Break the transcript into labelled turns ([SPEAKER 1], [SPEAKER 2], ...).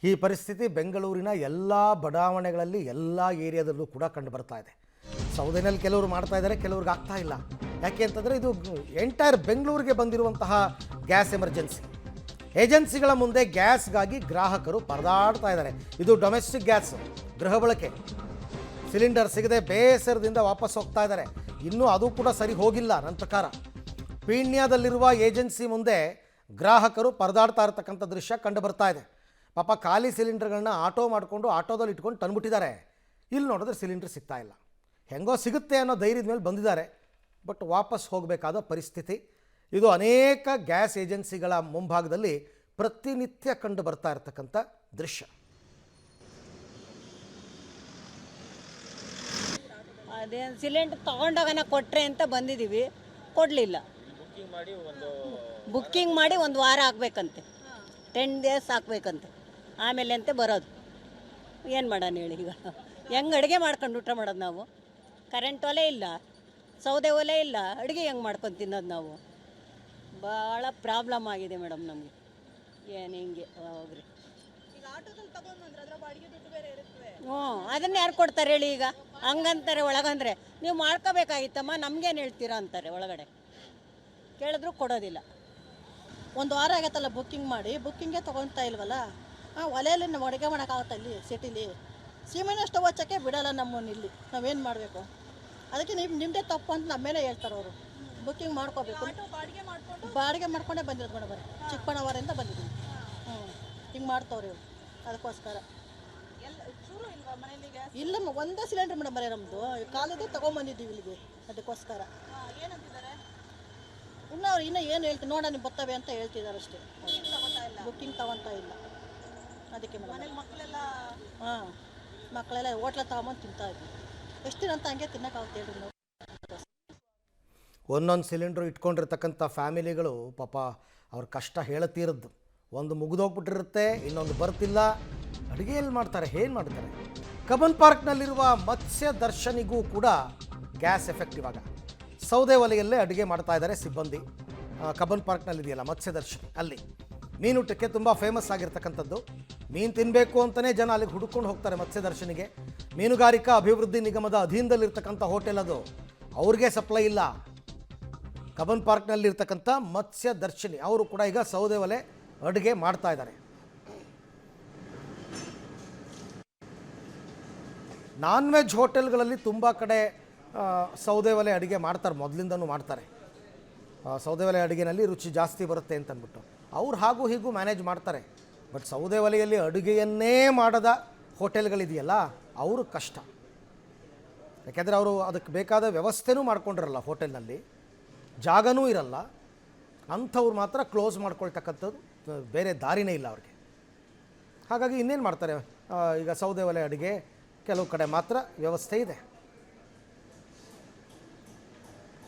[SPEAKER 1] ಈ ಪರಿಸ್ಥಿತಿ ಬೆಂಗಳೂರಿನ ಎಲ್ಲ ಬಡಾವಣೆಗಳಲ್ಲಿ ಎಲ್ಲ ಏರಿಯಾದಲ್ಲೂ ಕೂಡ ಕಂಡು ಬರ್ತಾ ಇದೆ. ಸೌದೆನಲ್ಲಿ ಕೆಲವರು ಮಾಡ್ತಾ ಇದ್ದಾರೆ, ಕೆಲವ್ರಿಗೆ ಆಗ್ತಾ ಇಲ್ಲ. ಯಾಕೆ ಅಂತಂದರೆ ಇದು ಎಂಟೈರ್ ಬೆಂಗಳೂರಿಗೆ ಬಂದಿರುವಂತಹ ಗ್ಯಾಸ್ ಎಮರ್ಜೆನ್ಸಿ. ಏಜೆನ್ಸಿಗಳ ಮುಂದೆ ಗ್ಯಾಸ್ಗಾಗಿ ಗ್ರಾಹಕರು ಪರದಾಡ್ತಾ ಇದ್ದಾರೆ. ಇದು ಡೊಮೆಸ್ಟಿಕ್ ಗ್ಯಾಸ್, ಗೃಹ ಬಳಕೆ ಸಿಲಿಂಡರ್ ಸಿಗದೆ ಬೇಸರದಿಂದ ವಾಪಸ್ ಹೋಗ್ತಾ ಇದ್ದಾರೆ. ಇನ್ನೂ ಅದು ಕೂಡ ಸರಿ ಹೋಗಿಲ್ಲ ನನ್ನ ಪ್ರಕಾರ. ಪೀಣ್ಯದಲ್ಲಿರುವ ಏಜೆನ್ಸಿ ಮುಂದೆ ಗ್ರಾಹಕರು ಪರದಾಡ್ತಾ ಇರತಕ್ಕಂಥ ದೃಶ್ಯ ಕಂಡು ಬರ್ತಾ ಇದೆ. ಪಾಪ ಖಾಲಿ ಸಿಲಿಂಡರ್ಗಳನ್ನ ಆಟೋ ಮಾಡಿಕೊಂಡು ಆಟೋದಲ್ಲಿ ಇಟ್ಕೊಂಡು ತಂದುಬಿಟ್ಟಿದ್ದಾರೆ. ಇಲ್ಲಿ ನೋಡಿದ್ರೆ ಸಿಲಿಂಡರ್ ಸಿಗ್ತಾ ಇಲ್ಲ. ಹೆಂಗೋ ಸಿಗುತ್ತೆ ಅನ್ನೋ ಧೈರ್ಯದ ಮೇಲೆ ಬಂದಿದ್ದಾರೆ, ಬಟ್ ವಾಪಸ್ ಹೋಗಬೇಕಾದ ಪರಿಸ್ಥಿತಿ. ಇದು ಅನೇಕ ಗ್ಯಾಸ್ ಏಜೆನ್ಸಿಗಳ ಮುಂಭಾಗದಲ್ಲಿ ಪ್ರತಿನಿತ್ಯ ಕಂಡು ಬರ್ತಾ ಇರತಕ್ಕಂಥ ದೃಶ್ಯ.
[SPEAKER 2] ಅದೇ ಸಿಲಿಂಡರ್ ತೊಗೊಂಡೋಗೋಣ ಕೊಟ್ಟರೆ ಅಂತ ಬಂದಿದ್ದೀವಿ, ಕೊಡಲಿಲ್ಲ. ಬುಕ್ಕಿಂಗ್ ಮಾಡಿ ಒಂದು ವಾರ ಆಗಬೇಕಂತೆ, 10 days ಹಾಕ್ಬೇಕಂತೆ, ಆಮೇಲೆ ಅಂತೆ ಬರೋದು. ಏನು ಮಾಡೋಣ ಹೇಳಿ? ಈಗ ಹೆಂಗೆ ಅಡುಗೆ ಮಾಡ್ಕೊಂಡು ಊಟ ಮಾಡೋದು ನಾವು? ಕರೆಂಟ್ ಒಲೆ ಇಲ್ಲ, ಸೌದೆ ಒಲೆ ಇಲ್ಲ, ಅಡುಗೆ ಹೆಂಗೆ ಮಾಡ್ಕೊಂಡು ತಿನ್ನೋದು ನಾವು? ಭಾಳ ಪ್ರಾಬ್ಲಮ್ ಆಗಿದೆ ಮೇಡಮ್ ನಮಗೆ. ಏನು ಹಿಂಗೆ ಹೋಗ್ರಿ. ಅದನ್ನ ಯಾರು ಕೊಡ್ತಾರೆ ಹೇಳಿ? ಈಗ ಹಂಗಂತಾರೆ ಒಳಗಂದ್ರೆ, ನೀವು ಮಾಡ್ಕೋಬೇಕಾಗಿತ್ತಮ್ಮ, ನಮ್ಗೇನು ಹೇಳ್ತೀರಾ ಅಂತಾರೆ ಒಳಗಡೆ. ಕೇಳಿದ್ರು ಕೊಡೋದಿಲ್ಲ.
[SPEAKER 3] ಒಂದು ವಾರ ಆಗತ್ತಲ್ಲ ಬುಕ್ಕಿಂಗ್ ಮಾಡಿ, ಬುಕ್ಕಿಂಗೇ ತೊಗೊಳ್ತಾ ಇಲ್ವಲ್ಲ. ಒಲೆಯಲ್ಲಿ ನಾವು ಅಡುಗೆ ಮಾಡೋಕ್ಕಾಗತ್ತ? ಇಲ್ಲಿ ಸಿಟಿಲಿ ಸೀಮೆಣ್ಣೆ ಸ್ಟವ್ ಹಚ್ಚೋಕ್ಕೆ ಬಿಡೋಲ್ಲ ನಮ್ಮನ್ನು. ಇಲ್ಲಿ ನಾವೇನು ಮಾಡಬೇಕು? ಅದಕ್ಕೆ ನಿಮ್ಮದೇ ತಪ್ಪು ಅಂತ ನಮ್ಮ ಮೇಲೆ ಹೇಳ್ತಾರೆ ಅವರು. ಬುಕ್ಕಿಂಗ್ ಮಾಡ್ಕೋಬೇಕು. ಬಾಡಿಗೆ ಮಾಡ್ಕೊಂಡೇ ಬಂದಿರೋದು ಮೇಡಮ್, ಬರೀ ಚಿಕ್ಕಬಳ್ಳಾಪುರದಿಂದ ಬಂದಿದ್ದೀನಿ. ಹಿಂಗೆ ಮಾಡ್ತವ್ರಿ ಇವರು. ಅದಕ್ಕೋಸ್ಕರ ಇಲ್ಲಮ್ಮ, ಒಂದೇ ಸಿಲಿಂಡ್ರ್ ಮೇಡಮ್ ಬರೀ ನಮ್ಮದು. ಕಾಲಿದೆ ತೊಗೊಂಬಂದಿದ್ದೀವಿ ಇಲ್ಲಿಗೆ, ಅದಕ್ಕೋಸ್ಕರ. ಇನ್ನು ಅವ್ರು ಇನ್ನೂ ಏನು ಹೇಳ್ತೀನಿ ನೋಡೋಣ, ನೀವು ಬರ್ತವೆ ಅಂತ ಹೇಳ್ತಿದ್ದಾರೆ ಅಷ್ಟೇ. ಬುಕ್ಕಿಂಗ್ ತಗೊತಾ ಇಲ್ಲ ಅದಕ್ಕೆ ಮೇಡಮ್. ಮಕ್ಕಳೆಲ್ಲ ಹೋಟ್ಲ ತಗೊಂಬಂದು ತಿಂತಾ ಇದ್ವಿ. ಎಷ್ಟು ದಿನ ಅಂತ ಹಂಗೆ ತಿನ್ನೋಕ್ಕಾಗುತ್ತೆ ಹೇಳ್ರಿ ನಾವು?
[SPEAKER 1] ಒಂದೊಂದು ಸಿಲಿಂಡ್ರು ಇಟ್ಕೊಂಡಿರ್ತಕ್ಕಂಥ ಫ್ಯಾಮಿಲಿಗಳು ಪಾಪ ಅವ್ರ ಕಷ್ಟ ಹೇಳತೀರದ್ದು. ಒಂದು ಮುಗಿದೋಗ್ಬಿಟ್ಟಿರುತ್ತೆ, ಇನ್ನೊಂದು ಬರ್ತಿಲ್ಲ. ಅಡುಗೆ ಎಲ್ಲಿ ಮಾಡ್ತಾರೆ? ಏನು ಮಾಡ್ತಾರೆ? ಕಬ್ಬನ್ ಪಾರ್ಕ್ನಲ್ಲಿರುವ ಮತ್ಸ್ಯ ದರ್ಶನಿಗೂ ಕೂಡ ಗ್ಯಾಸ್ ಎಫೆಕ್ಟ್. ಇವಾಗ ಸೌದೆ ಒಲೆಯಲ್ಲೇ ಅಡುಗೆ ಮಾಡ್ತಾ ಇದ್ದಾರೆ ಸಿಬ್ಬಂದಿ. ಕಬ್ಬನ್ ಪಾರ್ಕ್ನಲ್ಲಿದೆಯಲ್ಲ ಮತ್ಸ್ಯ ದರ್ಶನಿ, ಅಲ್ಲಿ ಮೀನೂಟಕ್ಕೆ ತುಂಬ ಫೇಮಸ್ ಆಗಿರ್ತಕ್ಕಂಥದ್ದು. ಮೀನು ತಿನ್ನಬೇಕು ಅಂತಲೇ ಜನ ಅಲ್ಲಿಗೆ ಹುಡುಕೊಂಡು ಹೋಗ್ತಾರೆ ಮತ್ಸ್ಯ ದರ್ಶನಿಗೆ. ಮೀನುಗಾರಿಕಾ ಅಭಿವೃದ್ಧಿ ನಿಗಮದ ಅಧೀನದಲ್ಲಿರ್ತಕ್ಕಂಥ ಹೋಟೆಲ್ ಅದು, ಅವ್ರಿಗೆ ಸಪ್ಲೈ ಇಲ್ಲ. ಕಬ್ಬನ್ ಪಾರ್ಕ್ನಲ್ಲಿರ್ತಕ್ಕಂಥ ಮತ್ಸ್ಯ ದರ್ಶನಿ ಅವರು ಕೂಡ ಈಗ ಸೌದೆ ಒಲೆ ಅಡುಗೆ ಮಾಡ್ತಾ ಇದ್ದಾರೆ. ನಾನ್ ವೆಜ್ ಹೋಟೆಲ್ಗಳಲ್ಲಿ ತುಂಬ ಕಡೆ ಸೌದೆ ಒಲೆ ಅಡುಗೆ ಮಾಡ್ತಾರೆ, ಮೊದಲಿಂದನೂ ಮಾಡ್ತಾರೆ. ಸೌದೆ ಒಲೆ ಅಡುಗೆನಲ್ಲಿ ರುಚಿ ಜಾಸ್ತಿ ಬರುತ್ತೆ ಅಂತಂದ್ಬಿಟ್ಟು ಅವ್ರು ಹಾಗೂ ಹೀಗೂ ಮ್ಯಾನೇಜ್ ಮಾಡ್ತಾರೆ. ಬಟ್ ಸೌದೆ ಒಲೆಯಲ್ಲಿ ಅಡುಗೆಯನ್ನೇ ಮಾಡದ ಹೋಟೆಲ್ಗಳಿದೆಯಲ್ಲ, ಅವರು ಕಷ್ಟ. ಯಾಕೆಂದರೆ ಅವರು ಅದಕ್ಕೆ ಬೇಕಾದ ವ್ಯವಸ್ಥೆನೂ ಮಾಡ್ಕೊಂಡಿರಲ್ಲ, ಹೋಟೆಲ್ನಲ್ಲಿ ಜಾಗನೂ ಇರಲ್ಲ. ಅಂಥವ್ರು ಮಾತ್ರ ಕ್ಲೋಸ್ ಮಾಡ್ಕೊಳ್ತಕ್ಕಂಥದ್ದು, ಬೇರೆ ದಾರಿನೇ ಇಲ್ಲ ಅವ್ರಿಗೆ. ಹಾಗಾಗಿ ಇನ್ನೇನು ಮಾಡ್ತಾರೆ? ಈಗ ಸೌದೆ ಒಲೆ ಅಡುಗೆ ಕೆಲವು ಕಡೆ ಮಾತ್ರ ವ್ಯವಸ್ಥೆ ಇದೆ.